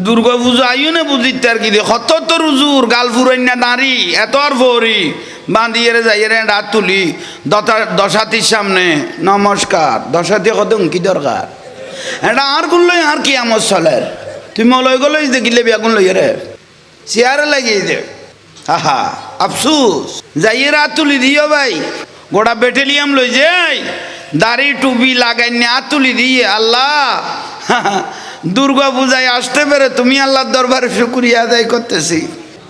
দুর্গা পুজো আইও না বুঝিতে আর কি দিয়ে কত তো রুজুর গাল ফুরাইনা দাঁড়ি এত আর ভরি বাঁধিয়ে যাইয়ে রাত তুলি দশাতির সামনে নমস্কার দশাতি কত কি দরকার এটা আর গুণ লই আর কি আমার চলের তুমি লই গলো দেখিলে বেগুন লইয়ে রে চেয়ারে লাগিয়ে দে হা আফসুস যাইয়ে রাত তুলি দিও ভাই গোটা বেটেলিয়াম লই যাই দাড়ি টুপি লাগাই না তুলি দিয়ে আল্লাহ দুর্গা পূজায় আসতে পেরে তুমি আল্লাহর দরবারে শুকরিয়া আদায় করতেছি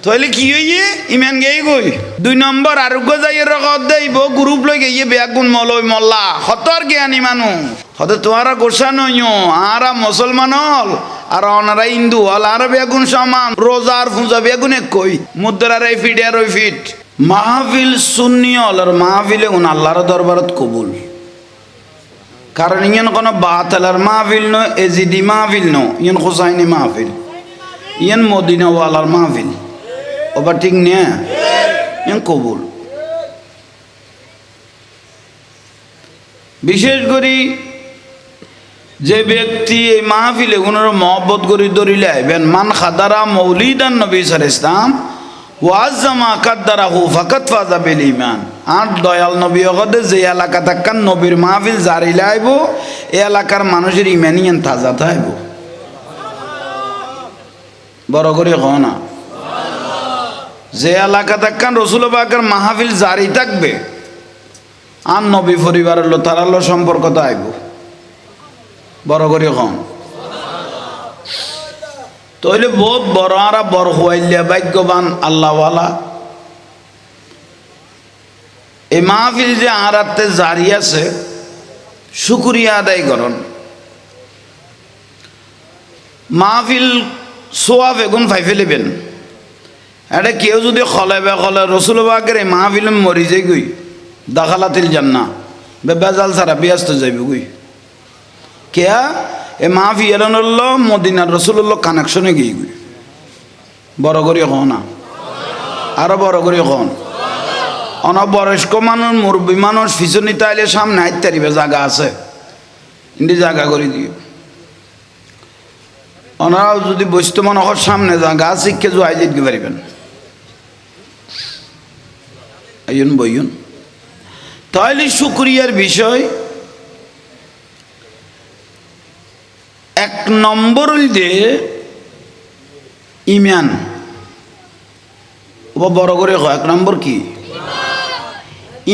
তাহলে কি হইয়ে ইমান গেই গই 2 নম্বর আরোগ্য যাইয়ে রকত দেইব গ্রুপ লই গিয়ে বেগুন মলই মল্লা হতর জ্ঞানী মানুষ হতে তোরা গোসা নইও আরা মুসলমান হল আর অনারা হিন্দু হল আর বেগুন সমান রোজার পূজা বেগুনে কই মুদ্রার এই ফিট আর ওই ফিট মাহফিল সুন্নি হল আর মাহফিলে গুণ আল্লাহর দরবারত কবুল কারণ ইয়ান কোনো বাতালার মাহফিল নো এজিডি মাহফিল নো ইয়ান হোসাইনি মাহফিল ইয়ান মদিনাওয়ালার মাহফিল ওবা ঠিক নিয়ে ইয়ান কবুল বিশেষ করে যে ব্যক্তি এই মাহফিলে ওনার মহব্বত করি ধরিলে আইবেন মান খাদারা মৌলিদান নবী সাল্লাল্লাহু আলাইহি ওয়াসাল্লাম ওয়াজ্জামা কাদ্দারাহু ফাকাত ফাযা বিল ঈমান আর দয়াল নবী ওগদে যে এলাকা থাকান নবীর মাহফিল জারিলে আইব এই এলাকার মানুষের ইমানিয়ান তাজা থাইব বড় করে কও না যে এলাকা থাকান রাসূল পাকের মাহফিল জারি থাকবে আর নবী পরিবারের লো তারার লো সম্পর্ক তো আইব বড় করে কম তাহলে বহুত বড় আরা বড় হইলে ভাগ্যবান আল্লাহওয়ালা এই মাহফিল যে আরাতে জারি আছে শুকরিয়া আদায় করুন মাহফিল সোয়া বেগুন ফাই ফেলিবেন এটা কেউ যদি খলেবে খলে রসুল পাকের এই মাহফিল মরি যাই গই দাখালাতিল জান্নাহ বেজাল সারা ব্যস্ত যাইব গই কেয়া এ মাহফিল মদিনার রসুল্লাহ কানেকশনে গিয়ে গই বড় করে কও না আরো বড় করে কন অনবয়স্ক মানুষ মুরব্বী মানুষ পিছনিতে আইলে সামনে আইতে পারিবে জায়গা আছে ইন্দি জায়গা করে দিও ওনারাও যদি বসতে মানুষের সামনে জায়গা শিখে যাই যেতে পারিবেন আইন বইন তাহলে শুকরিয়ার বিষয় 1 নম্বর হইলে ইমান ও বড় করে 1 নম্বর কি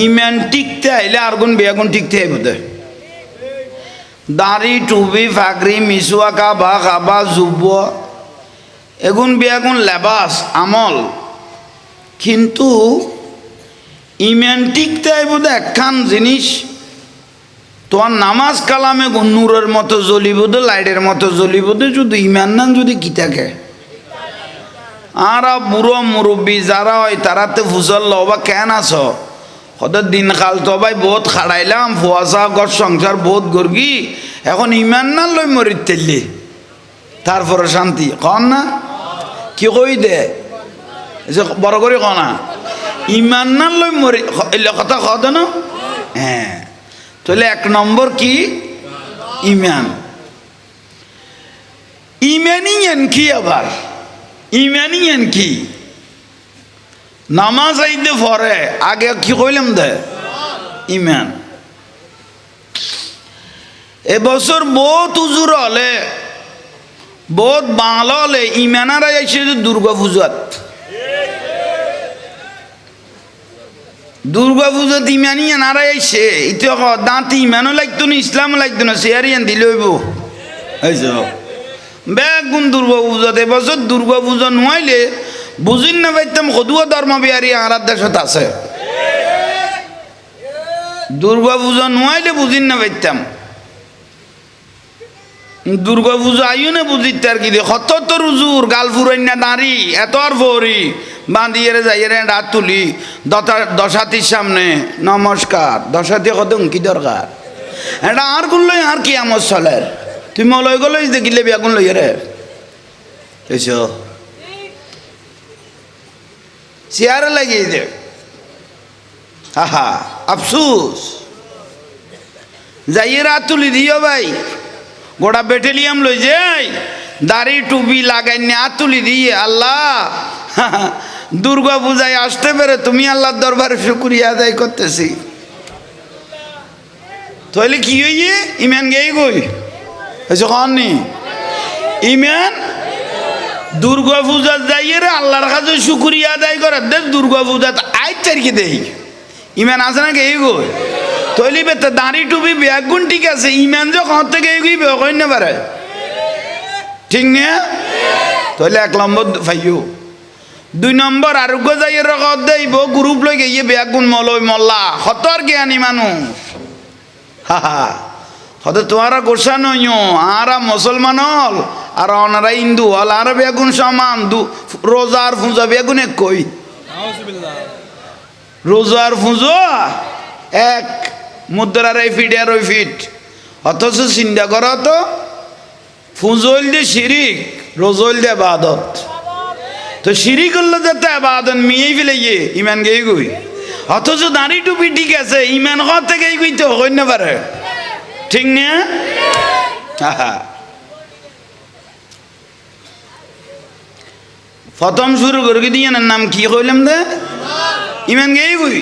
ইমান টিকতে আইলে আর গুণ বেগুন টিকতে আইব দে দাড়ি টুপি ফাগরি মিসুয়া কাবা খাবা যুব এগুন বেগুন লেবাস আমল কিন্তু ইমান টিকতে আইব দে একখান জিনিস তোমার নামাজ কালামে নূরের মতো জ্বলিব দে লাইটের মতো জ্বলিব দে যদি ইমান নান যদি কি থাকে আর বুড়ো মুরব্বী যারা হয় তারাতে ফুসল লবা কেন আছ হঠাৎ দিন কাল তো ভাই বহুত খাড়াইলাম ফুয়াশা ঘর সংসার বহুত গর্গি এখন ইমান না লই মরিত তেললি তারপরে শান্তি কন না কি কই দে বড় করে ক না ইমান না লই মরি এলে কথা কদ না হ্যাঁ তাহলে 1 নম্বর কি ইমান ইমানিয়ান কি আবার ইমানিয়ান কি নামাজ আইতে পরে আগে কি কইলাম দে ইমান এবছর বহুত উজুর হলে বহুত বাংলা হলে ইমানারা আইসে দুর্গা পূজাত দুর্গা পূজাত ইমানিয়ান আর আইসে ইতে দাঁত ইমানও লাগতো না ইসলামও লাগতো না শেয়ারিয়ান দিলে হইব বেগুন দুর্গা পূজাত এবছর দুর্গা পূজা নোয়াইলে বুঝিন না পাইতাম সদুয়া ধর্ম বিহারী আর দেশত আছে দুর্গা পূজা নোয়াইলে বুঝিন না পাইতাম দুর্গা পূজা আইও না বুঝিতে আর কি দিয়ে কত তো রুজুর গাল ফুরাইনা দাঁড়ি এত আর ভরি বাঁধিয়ে যাইয়ে রাত তুলি দশাতির সামনে নমস্কার দশাতি কত কি দরকার এটা আর গুণ লই আর কি আমার চলের তুমি লই গলো দেখিলে বেগুন লইয়ে রে এসো চেয়ারে লাগিয়ে দে হা আফসুস যাইয়ে রাত তুলি দিও ভাই গোটা বেটেলিয়াম লই যাই দাড়ি টুপি লাগাই না তুলি দিয়ে আল্লাহ দুর্গা পূজায় আসতে পেরে তুমি আল্লাহর দরবারে শুকরিয়া আদায় করতেছি। তাহলে কি হইয়ে ইমান গেই গই হয়েছে কননি ইমান দুর্গা পূজা যাইয়ে রে আল্লাহর কাছে শুকরিয়া আদায় করার দে দুর্গা পূজা আজ তারিখে দেই ইমান আছে না গেই গই তৈলি বেতে দাঁড়ি টুপি ব্যাগুন ঠিক আছে ইমান যখন থেকে এগিয়ে বেকই না পারে ঠিক না তাহলে 1 নম্বর পাইও 2 নম্বর আরোগ্য যাইয়ে রকত দেব গ্রুপ লই গিয়ে ব্যাগুন মলই মল্লা হতর জ্ঞানী মানুষ হা হা হতে তোমারা গোসা নইও আরা মুসলমান হল আর ওনারা হিন্দু হল আর বেগুন সমান রোজার ফুঁজা বেগুনে কই রোজার ফুঁজো এক মুদ্রার এই ফিট আর ওই ফিট অথচ চিন্তা করো তো ফুঁজল দিয়ে শিরিক রোজল দিয়ে আবাদত তো শিরিক করলে যেতে আবাদত মিয়েই ফেলে গিয়ে ইমান গেই গই অথচ দাঁড়ি টুপি ঠিক আছে ইমান ঘর থেকে গই তো হই না পারে ঠিক না প্রথম শুরু করে দিয়ে নাম কি কইলাম দে ইমান গেই গই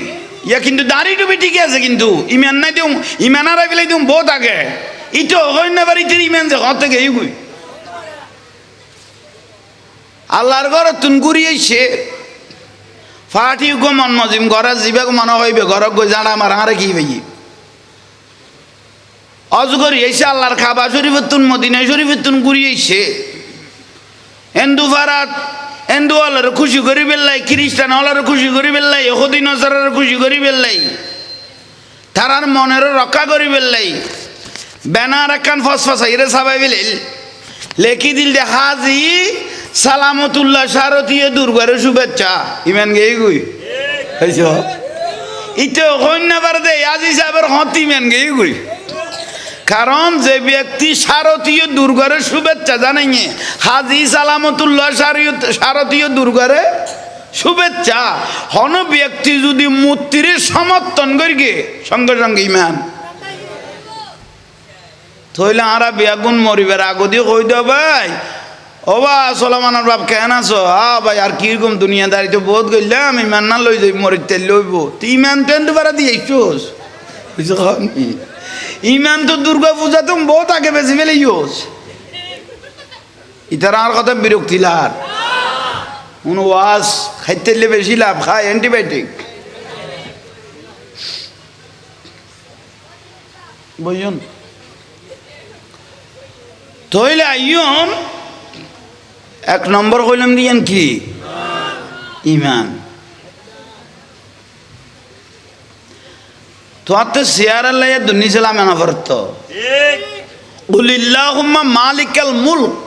ইয়া কিন্তু দাড়ি টুপি ঠিক আছে কিন্তু ইমান নাই দিও ইমান আর ফেলে দিও বহুত আগে ইতো হই না পারি তুই ইমান যে ঘর থেকে গই আল্লাহর ঘর তুন ঘুরিয়েছে ফাটি গো মন মজিম ঘরে যাবে মনে হইবে ঘর গই জানা আমার আরে কি ভাই অজগরি এসে আল্লাহর খাবা শরীফের তুন মদিনা শরীফের তুন ঘুরিয়েছে হিন্দু ভারত হিন্দু হলার খুশি করি বেল্লাই খ্রিস্টান হলার খুশি করি বেল্লাই ইহুদি নসারার খুশি করি বেল্লাই তারার মনের রক্ষা করি বেল্লাই ব্যানার একখান ফসফসাই রে সাবাই বেলেল লেখি দিল দে হাজি সালামতুল্লাহ শারদীয় দুর্গার শুভেচ্ছা ইমান গেই গুই হইছো ইতো কন্যা বার দে আজি সাহেবের হত ইমান গেই গুই কারণ যে ব্যক্তি শারদীয় দুর্গার শুভেচ্ছা জানাইয়ে হাজি সালামতুল্লাহ শারদীয় দুর্গার শুভেচ্ছা হন ব্যক্তি যদি মূর্তির সমর্থন করি গে সঙ্গে সঙ্গে ইমান থইলে আরা বেগুন মরিবার আগদি কই দাও ভাই ও বা সোলামানের বাপ কেন আছো ভাই আর কিরকম দুনিয়াদারি তো বহুত গইলাম ইমান না লই যাই মরিতে লইব তুই ইমান টেন বারা দিয়েছোস ইমান তো দুর্গা পূজা তুমি বহুত আগে বেশি ফেলে ইউস ইতার আর কথা বিরক্তি লার ওয়াজ খাইতে বেশি লাভ খায় অ্যান্টিবায়োটিক বুঝুন তইলে আইয়ন 1 নম্বর কইলাম দিয়েন কি ইমান তো আতে শেয়ার আল্লাহ দুনিয়া সালাম না ফরত কুলিল্লাহুম্মা মালিকাল মুলক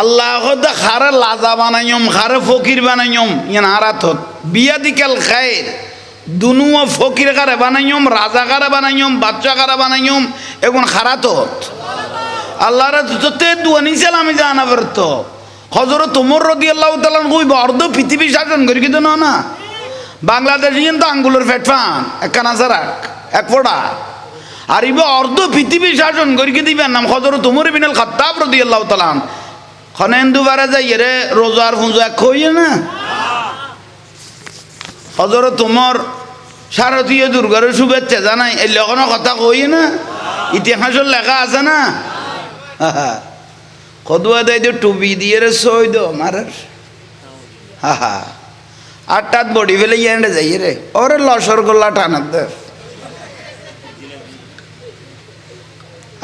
আল্লাহ খোদা খারে লাজা বানাইম খারে ফকির বানাইম ইয়ান আরাত বিয়াদিকাল খায়র দুনুয়া ফকির কারে বানাইম রাজা কারে বানাইম বাচ্চা কারে বানাইম এখন খারাত আল্লাহর যতে দুয়ানি সালাম জানা ফরত হযরত ওমর রাদিয়াল্লাহু তাআলা কই অর্ধ পৃথিবী শাসন করি কিন্তু না বাংলাদেশ কিন্তু আঙ্গুলের ফেটফান একখানা সারাক এক ফোড়া আর ইবে অর্ধ পৃথিবী শাসন করিকে দিবেন নাম হযরত ওমর ইবনে আল খাত্তাব রাদিয়াল্লাহু তাআলা খনে হিন্দু বারে যাই রে রোজার ফুঁজো এক কইয়ে না হযরত ওমর শারদীয় দুর্গার শুভেচ্ছা জানাই এই লেখনের কথা কইয়ে না ইতিহাসের লেখা আছে না কদুয়া দেয় যে টুপি দিয়ে রে সই দো মারার হা হা 8টাত বডি ফেলে এন্ডে যাই রে ওরে লসর গোল্লা টানার দে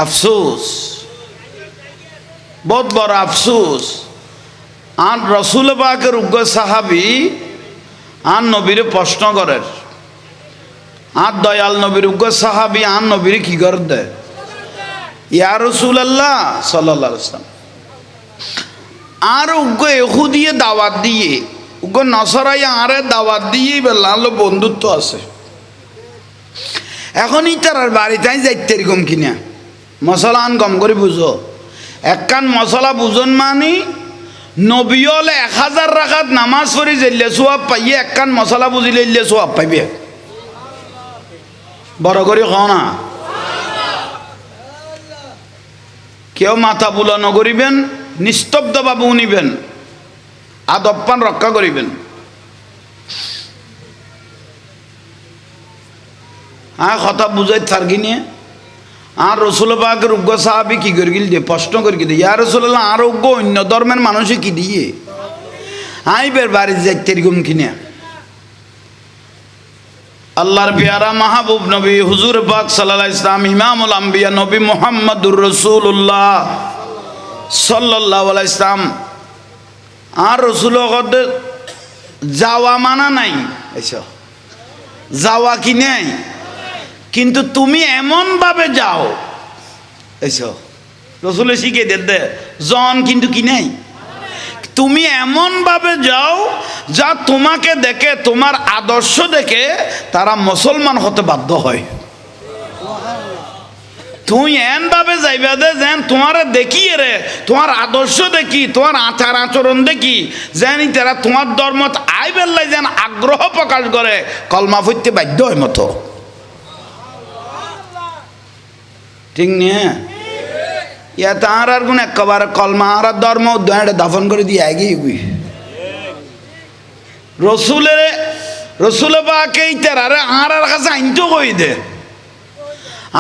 আফসোস বহুত বড় আফসোস আর রসুল পাকের উগ্র সাহাবি আর নবীরে প্রশ্ন করেন আর দয়াল নবীর উগ্র সাহাবি আর নবীরে কি করে দেয় ইয়া রাসূলুল্লাহ সাল্লাল্লাহু আলাইহি ওয়াসাল্লাম আর উগ্র ইহুদিয়ে দাওয়াত দিয়ে উগ্র নসরাই আরে দাওয়াত দিয়ে বেলালো বন্ধুত্ব আছে এখনই তার বাড়িতে যাইতে এরকম কিনা মশলা আন কম করে বুঝো একখান মশলা বুঝন মানি নবী হলে 1000 রাকাত নামাজ পড়ি যাইলে সওয়াব পাইয়ে একখান মশলা বুঝিলে ইল্লে সওয়াব পাইবে বড় করে খাও না কেউ মাথা বুলানো করিবেন, নিস্তব্ধভাবে উনিবেন, আদপ্পান রক্ষা করিবেন। কথা বুঝাই থাকি নিয়ে আর রসুল পাকের উগ্র সাহাবি কি করে গিল দিয়ে প্রশ্ন করে কি দিয়ে, ইয়া রাসূলুল্লাহ আর উগ্র অন্য ধর্মের মানুষে কি দিয়ে আইবের বাড়ি যাইতে এরকম কিনে। আল্লাহর পেয়ারা মাহবুব নবী হুজুর পাক সাল্লাল্লাহু আলাইহি ওয়াসাল্লাম ইমামুল আম্বিয়া নবী মুহাম্মদুর রাসূলুল্লাহ সাল্লাল্লাহু আলাইহি ওয়াসাল্লাম আর রসুল যাওয়া মানা নাই, এসো যাওয়া কি নেই, কিন্তু তুমি এমন ভাবে যাও, এসো রসুলে শিখে দে জন কিন্তু কি নেই, তুমি এমন ভাবে যাও যা তোমাকে দেখে, তোমার আদর্শ দেখে তারা মুসলমান হতে বাধ্য হয়। তুই এন ভাবে যাইবা দে যেন তোমার দেখি রে, তোমার আদর্শ দেখি, তোমার আচার আচরণ দেখি যেন তারা তোমার ধর্ম আই বেল্লাই যেন আগ্রহ প্রকাশ করে, কলমা পড়তে বাধ্য হয় মতো, ঠিক নিয়ে ইয়া তার আর গুণ একেবারে কলমা আর ধর্ম দাফন করে দিয়ে এগিয়ে গুই রসুলে পাকে ইতারে আর কাছে আইনতো কই দে,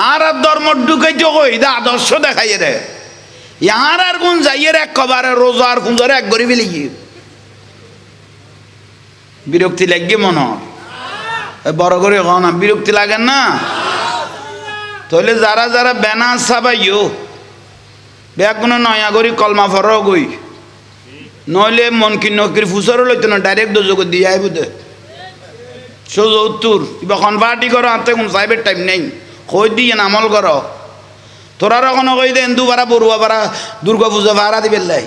আর ধর্ম ঢুকাইতে কই দে, আদর্শ দেখাই রে, ইয়ার আর কোন যাইয়ের একেবারে রোজার কোন ধরে এক গরিবি লিখি বিরক্তি লাগবে মনে বড় করে না, বিরক্তি লাগেন না? তাহলে যারা যারা বেনা সাবাইও বেগুনো নয়া করি কলমা ফর গই, নইলে মন কি নকির ফুসরও লইতো না, ডাইরেক্ট দোজক দিয়ে আইব দে সোজা উত্তর এখন পার্টি করো, হাতে কোন সাহেবের টাইম নেই, কই দিয়ে আমল করো, তোরা এখনো কই দেন দুবারা বড়ুয়া পাড়া দুর্গা পূজা ভাড়া দিবে লাই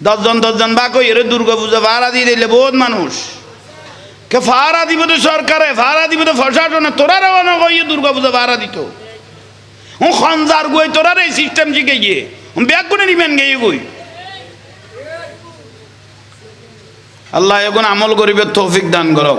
10জন বা কই এর দুর্গা পূজা ভাড়া দিয়ে দিলে বহুত মানুষ কে ভাড়া দিব তো সরকারে, ভাড়া দিব তো প্রশাসনে, তোরা এখনো কই দুর্গা পূজা ভাড়া দিত ও খঞ্জার গই, তোরা এই সিস্টেম শিখে গিয়ে ব্যাগ করে নিবেন গিয়ে গই। আল্লাহ এখন আমল করিবে তৌফিক দান করো।